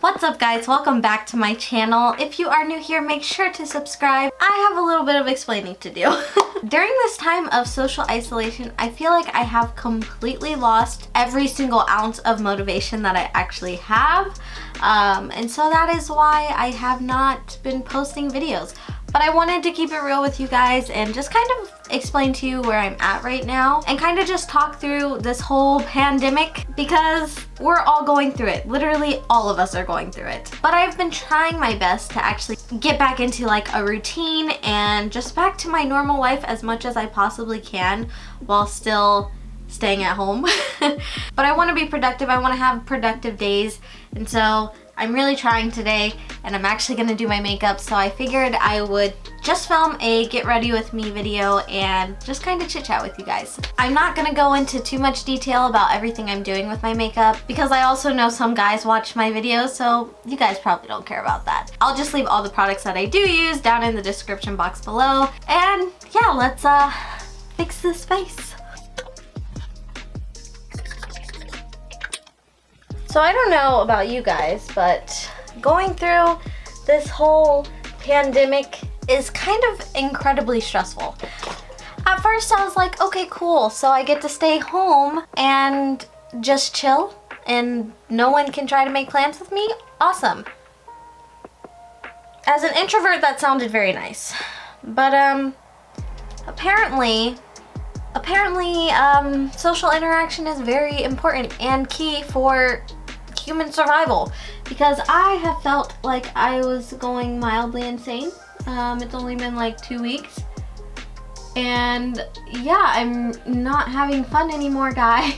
What's up guys, welcome back to my channel. If you are new here, make sure to subscribe. I have a little bit of explaining to do. During this time of social isolation, I feel like I have completely lost every single ounce of motivation that I actually have. And so that is why I have not been posting videos. But I wanted to keep it real with you guys and just kind of explain to you where I'm at right now and kind of just talk through this whole pandemic because we're all going through it. Literally all of us are going through it. But I've been trying my best to actually get back into like a routine and just back to my normal life as much as I possibly can while still staying at home. But I want to be productive. I want to have productive days. And so I'm really trying today, and I'm actually gonna do my makeup, so I figured I would just film a get ready with me video and just kind of chit chat with you guys. I'm not gonna go into too much detail about everything I'm doing with my makeup because I also know some guys watch my videos, so you guys probably don't care about that. I'll just leave all the products that I do use down in the description box below, and yeah, let's fix this face. So I don't know about you guys, but going through this whole pandemic is kind of incredibly stressful. At first I was like, okay, cool, so I get to stay home and just chill and no one can try to make plans with me? Awesome. As an introvert, that sounded very nice. But apparently social interaction is very important and key for human survival because I have felt like I was going mildly insane. It's only been like 2 weeks and yeah, I'm not having fun anymore, guys.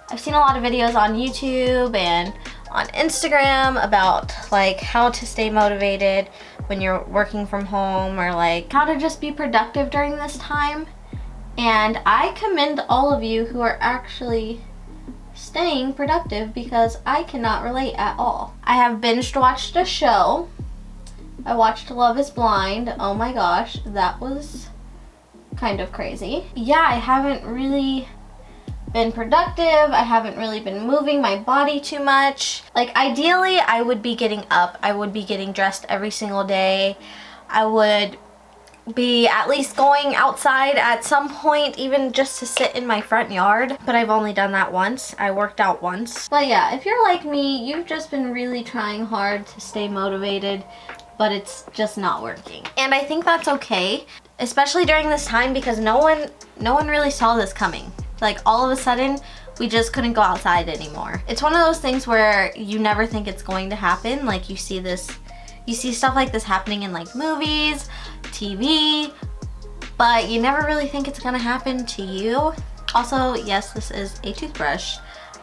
I've seen a lot of videos on YouTube and on Instagram about like how to stay motivated when you're working from home or like how to just be productive during this time. And I commend all of you who are actually staying productive because I cannot relate at all. I have binged watched a show. I watched Love is Blind. Oh my gosh, that was kind of crazy. Yeah, I haven't really been productive. I haven't really been moving my body too much. Like ideally, I would be getting up. I would be getting dressed every single day. I would be at least going outside at some point, even just to sit in my front yard, but I've only done that once. I worked out once. But yeah, if you're like me, you've just been really trying hard to stay motivated, but it's just not working. And I think that's okay, especially during this time because no one really saw this coming. Like all of a sudden, we just couldn't go outside anymore. It's one of those things where you never think it's going to happen. Like you see stuff like this happening in like movies, TV, but you never really think it's gonna happen to you. Also, yes, this is a toothbrush.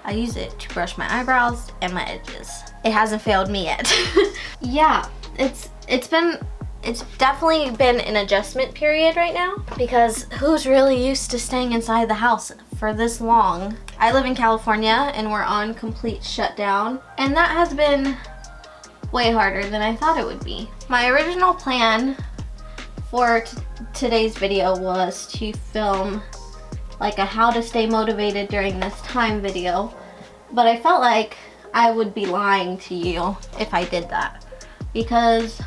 I use it to brush my eyebrows and my edges. It hasn't failed me yet. Yeah, it's definitely been an adjustment period right now because who's really used to staying inside the house for this long? I live in California and we're on complete shutdown, and that has been way harder than I thought it would be. My original plan for today's video was to film like a how to stay motivated during this time video, but I felt like I would be lying to you if I did that because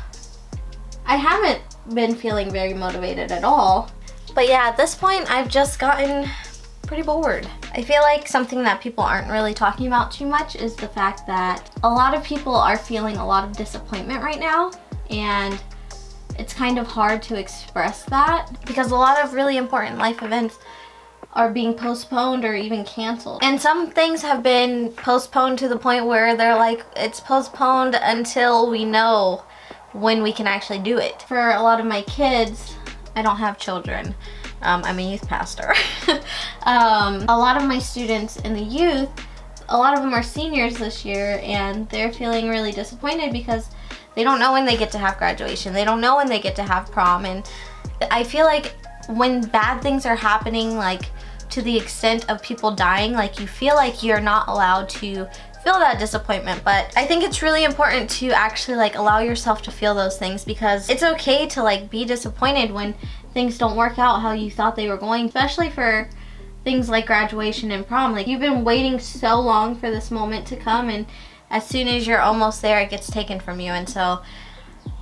I haven't been feeling very motivated at all. But yeah, at this point I've just gotten pretty bored. I feel like something that people aren't really talking about too much is the fact that a lot of people are feeling a lot of disappointment right now, and it's kind of hard to express that because a lot of really important life events are being postponed or even canceled. And some things have been postponed to the point where they're like, it's postponed until we know when we can actually do it. For a lot of my kids, I don't have children. I'm a youth pastor. A lot of my students in the youth, a lot of them are seniors this year, and they're feeling really disappointed because they don't know when they get to have graduation. They don't know when they get to have prom. And I feel like when bad things are happening, like to the extent of people dying, like you feel like you're not allowed to feel that disappointment. But I think it's really important to actually like allow yourself to feel those things because it's okay to like be disappointed when things don't work out how you thought they were going, especially for things like graduation and prom. Like you've been waiting so long for this moment to come, and as soon as you're almost there, it gets taken from you. And so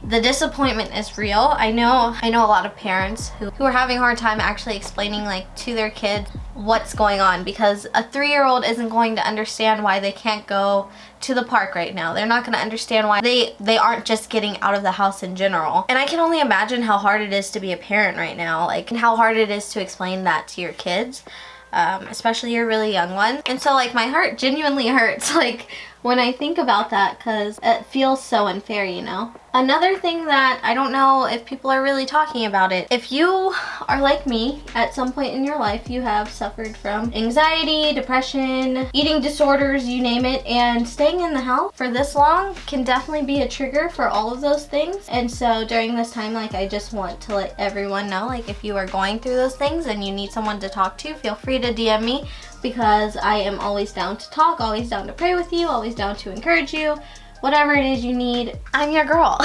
the disappointment is real. I know a lot of parents who are having a hard time actually explaining like to their kids what's going on, because a 3-year-old isn't going to understand why they can't go to the park right now. They're not going to understand why they aren't just getting out of the house in general. And I can only imagine how hard it is to be a parent right now, like, and how hard it is to explain that to your kids, especially your really young ones. And so like my heart genuinely hurts like when I think about that, because it feels so unfair, you know? Another thing that I don't know if people are really talking about it, if you are like me, at some point in your life you have suffered from anxiety, depression, eating disorders, you name it, and staying in the house for this long can definitely be a trigger for all of those things. And so during this time, like, I just want to let everyone know, like, if you are going through those things and you need someone to talk to, feel free to DM me, because I am always down to talk, always down to pray with you, always down to encourage you. Whatever it is you need, I'm your girl.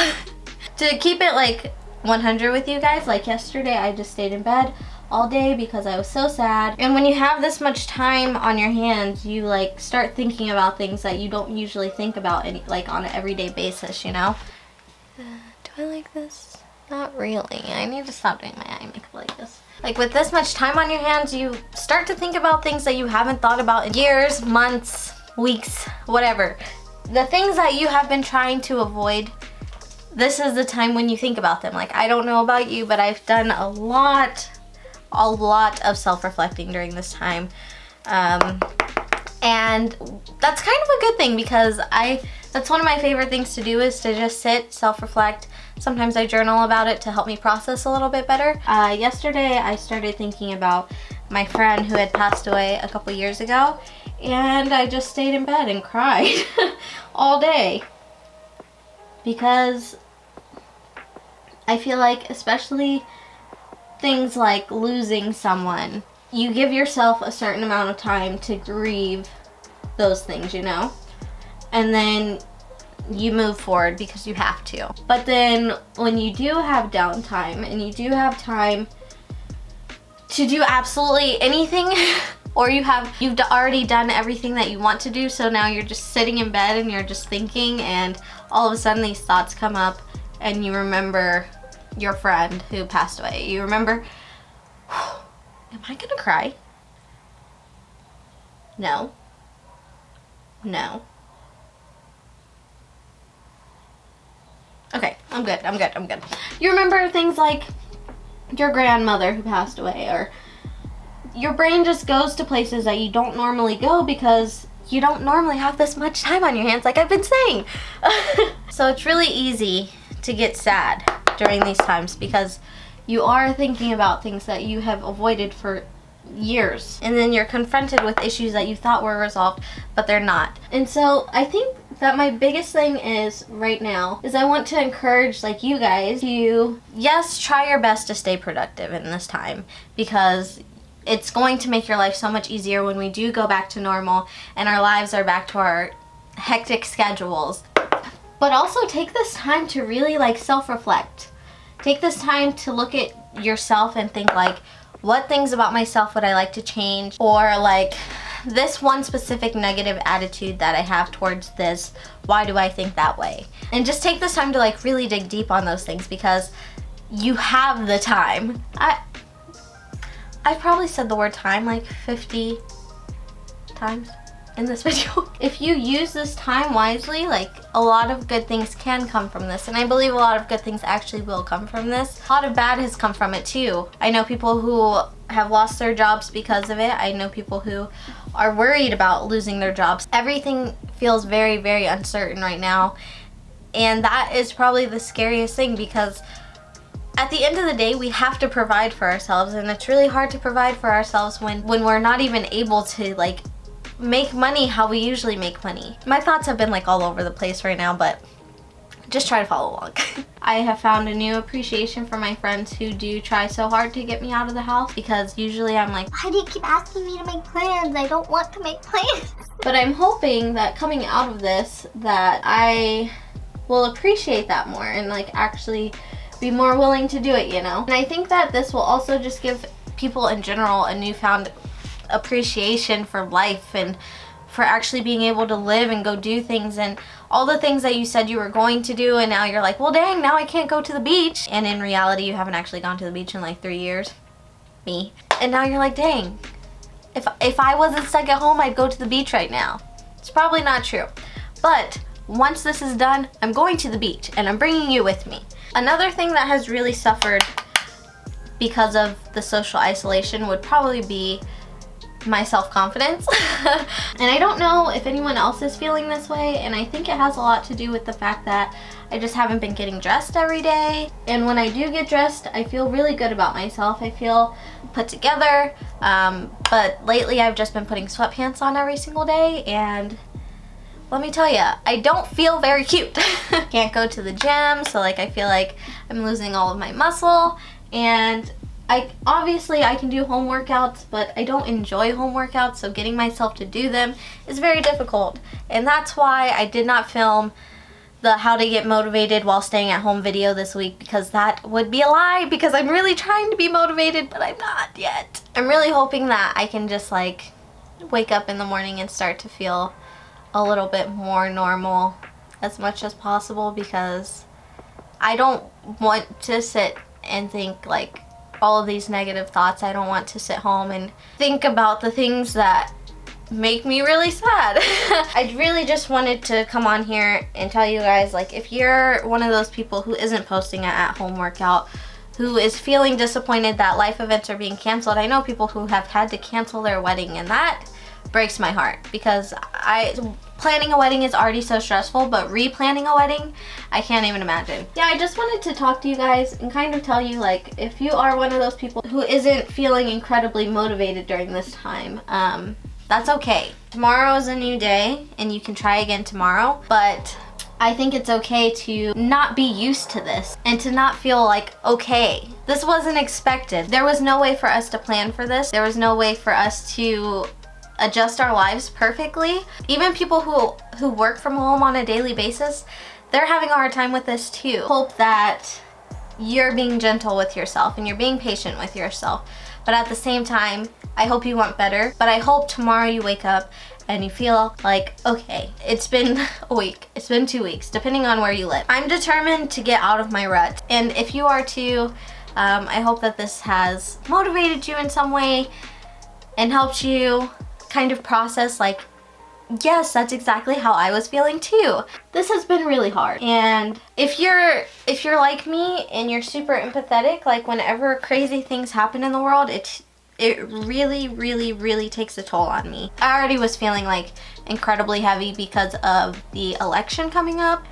To keep it like 100 with you guys, like yesterday I just stayed in bed all day because I was so sad. And when you have this much time on your hands, you like start thinking about things that you don't usually think about like on an everyday basis, you know? Do I like this? Not really. I need to stop doing my eye makeup like this. Like, with this much time on your hands, you start to think about things that you haven't thought about in years, months, weeks, whatever. The things that you have been trying to avoid, this is the time when you think about them. Like, I don't know about you, but I've done a lot of self-reflecting during this time. And that's kind of a good thing, because that's one of my favorite things to do, is to just sit, self-reflect. Sometimes I journal about it to help me process a little bit better. Yesterday I started thinking about my friend who had passed away a couple years ago, and I just stayed in bed and cried all day, because I feel like, especially things like losing someone, you give yourself a certain amount of time to grieve those things, you know? And then you move forward because you have to. But then when you do have downtime and you do have time to do absolutely anything, or you've already done everything that you want to do, so now you're just sitting in bed and you're just thinking, and all of a sudden these thoughts come up and you remember your friend who passed away. You remember, am I gonna cry? No. No. Okay, I'm good. You remember things like your grandmother who passed away, or your brain just goes to places that you don't normally go because you don't normally have this much time on your hands, like I've been saying. So it's really easy to get sad during these times, because you are thinking about things that you have avoided for years, and then you're confronted with issues that you thought were resolved, but they're not. And so I think that my biggest thing is right now is I want to encourage, like, you guys to, yes, try your best to stay productive in this time, because it's going to make your life so much easier when we do go back to normal and our lives are back to our hectic schedules. But also take this time to really, like, self-reflect. Take this time to look at yourself and think, like, what things about myself would I like to change? Or, like, this one specific negative attitude that I have towards this, why do I think that way? And just take this time to, like, really dig deep on those things, because you have the time. I probably said the word time like 50 times in this video. If you use this time wisely, like, a lot of good things can come from this, and I believe a lot of good things actually will come from this. A lot of bad has come from it too. I know people who have lost their jobs because of it. I know people who are worried about losing their jobs. Everything feels very, very uncertain right now, and that is probably the scariest thing, because at the end of the day, we have to provide for ourselves, and it's really hard to provide for ourselves when we're not even able to, like, make money how we usually make money. My thoughts have been, like, all over the place right now, but just try to follow along. I have found a new appreciation for my friends who do try so hard to get me out of the house, because usually I'm like, why do you keep asking me to make plans? I don't want to make plans. But I'm hoping that coming out of this, that I will appreciate that more and, like, actually be more willing to do it, you know? And I think that this will also just give people in general a newfound appreciation for life and for actually being able to live and go do things, and all the things that you said you were going to do, and now you're like, well dang, now I can't go to the beach. And in reality, you haven't actually gone to the beach in like 3 years. Me. And now you're like, dang, if I wasn't stuck at home, I'd go to the beach right now. It's probably not true. But once this is done, I'm going to the beach and I'm bringing you with me. Another thing that has really suffered because of the social isolation would probably be my self-confidence. And I don't know if anyone else is feeling this way, and I think it has a lot to do with the fact that I just haven't been getting dressed every day. And when I do get dressed, I feel really good about myself. I feel put together, but lately I've just been putting sweatpants on every single day, and let me tell you, I don't feel very cute. Can't go to the gym, so like I feel like I'm losing all of my muscle, and obviously I can do home workouts, but I don't enjoy home workouts, so getting myself to do them is very difficult. And that's why I did not film the how to get motivated while staying at home video this week, because that would be a lie, because I'm really trying to be motivated, but I'm not yet. I'm really hoping that I can just like wake up in the morning and start to feel a little bit more normal as much as possible, because I don't want to sit and think like all of these negative thoughts. I don't want to sit home and think about the things that make me really sad. I really just wanted to come on here and tell you guys, like, if you're one of those people who isn't posting an at-home workout, who is feeling disappointed that life events are being canceled. I know people who have had to cancel their wedding, and that breaks my heart, because planning a wedding is already so stressful, but replanning a wedding, I can't even imagine. Yeah, I just wanted to talk to you guys and kind of tell you, like, if you are one of those people who isn't feeling incredibly motivated during this time, that's okay. Tomorrow is a new day and you can try again tomorrow, but I think it's okay to not be used to this and to not feel like, okay, this wasn't expected. There was no way for us to plan for this. There was no way for us to adjust our lives perfectly. Even people who work from home on a daily basis, they're having a hard time with this too. Hope that you're being gentle with yourself and you're being patient with yourself. But at the same time, I hope you want better. But I hope tomorrow you wake up and you feel like, okay, it's been a week, it's been 2 weeks, depending on where you live. I'm determined to get out of my rut. And if you are too, I hope that this has motivated you in some way and helped you kind of process, like, yes, that's exactly how I was feeling too. This has been really hard. And if you're like me and you're super empathetic, like whenever crazy things happen in the world, it really, really, really takes a toll on me. I already was feeling like incredibly heavy because of the election coming up.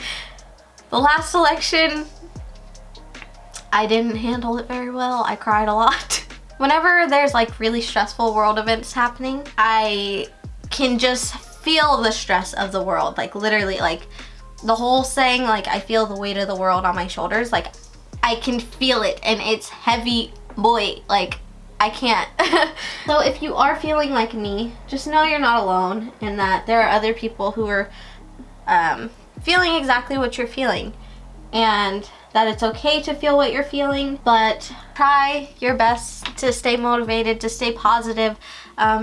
The last election, I didn't handle it very well. I cried a lot. Whenever there's like really stressful world events happening, I can just feel the stress of the world. Like literally, like the whole saying, like I feel the weight of the world on my shoulders. Like I can feel it and it's heavy, boy. Like I can't. So if you are feeling like me, just know you're not alone and that there are other people who are feeling exactly what you're feeling. And that it's okay to feel what you're feeling, but try your best to stay motivated, to stay positive,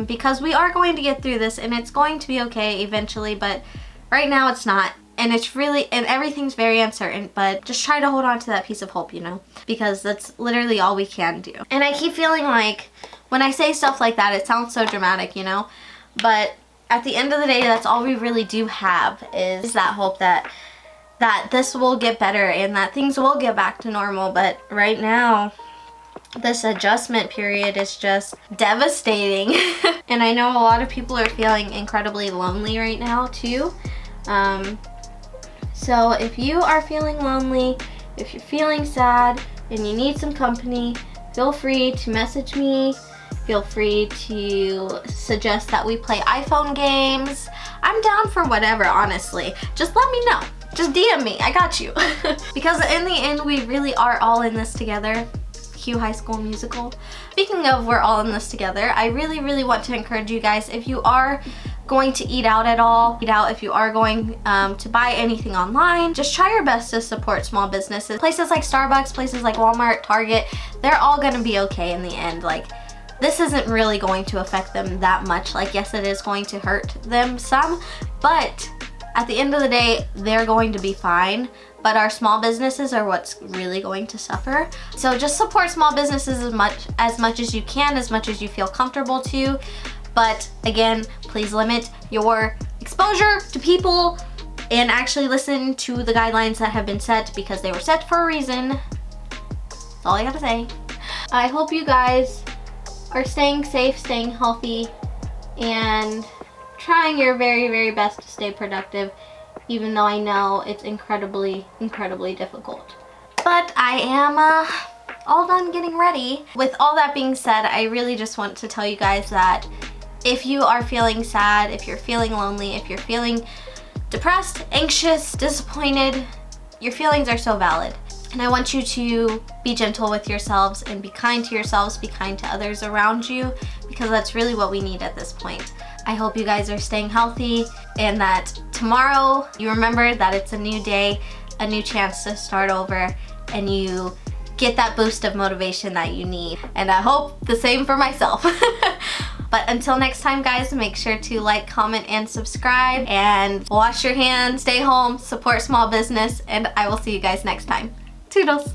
because we are going to get through this and it's going to be okay eventually, but right now it's not. And it's really, and everything's very uncertain, but just try to hold on to that piece of hope, you know, because that's literally all we can do. And I keep feeling like when I say stuff like that, it sounds so dramatic, you know, but at the end of the day, that's all we really do have is that hope that this will get better and that things will get back to normal. But right now, this adjustment period is just devastating. And I know a lot of people are feeling incredibly lonely right now too. So if you are feeling lonely, if you're feeling sad and you need some company, feel free to message me. Feel free to suggest that we play iPhone games. I'm down for whatever, honestly. Just let me know. Just DM me, I got you. Because in the end, we really are all in this together. Cue High School Musical. Speaking of we're all in this together, I really, really want to encourage you guys, if you are going to eat out at all, eat out, if you are going to buy anything online, just try your best to support small businesses. Places like Starbucks, places like Walmart, Target, they're all gonna be okay in the end. Like, this isn't really going to affect them that much. Like, yes, it is going to hurt them some, but at the end of the day, they're going to be fine. But our small businesses are what's really going to suffer. So just support small businesses as much as you can, as much as you feel comfortable to. But again, please limit your exposure to people and actually listen to the guidelines that have been set, because they were set for a reason. That's all I gotta say. I hope you guys are staying safe, staying healthy, and trying your very, very best to stay productive, even though I know it's incredibly, incredibly difficult. But I am all done getting ready. With all that being said, I really just want to tell you guys that if you are feeling sad, if you're feeling lonely, if you're feeling depressed, anxious, disappointed, your feelings are so valid. And I want you to be gentle with yourselves and be kind to yourselves, be kind to others around you, because that's really what we need at this point. I hope you guys are staying healthy and that tomorrow you remember that it's a new day, a new chance to start over, and you get that boost of motivation that you need. And I hope the same for myself. But until next time, guys, make sure to like, comment, and subscribe, and wash your hands, stay home, support small business, and I will see you guys next time. Toodles!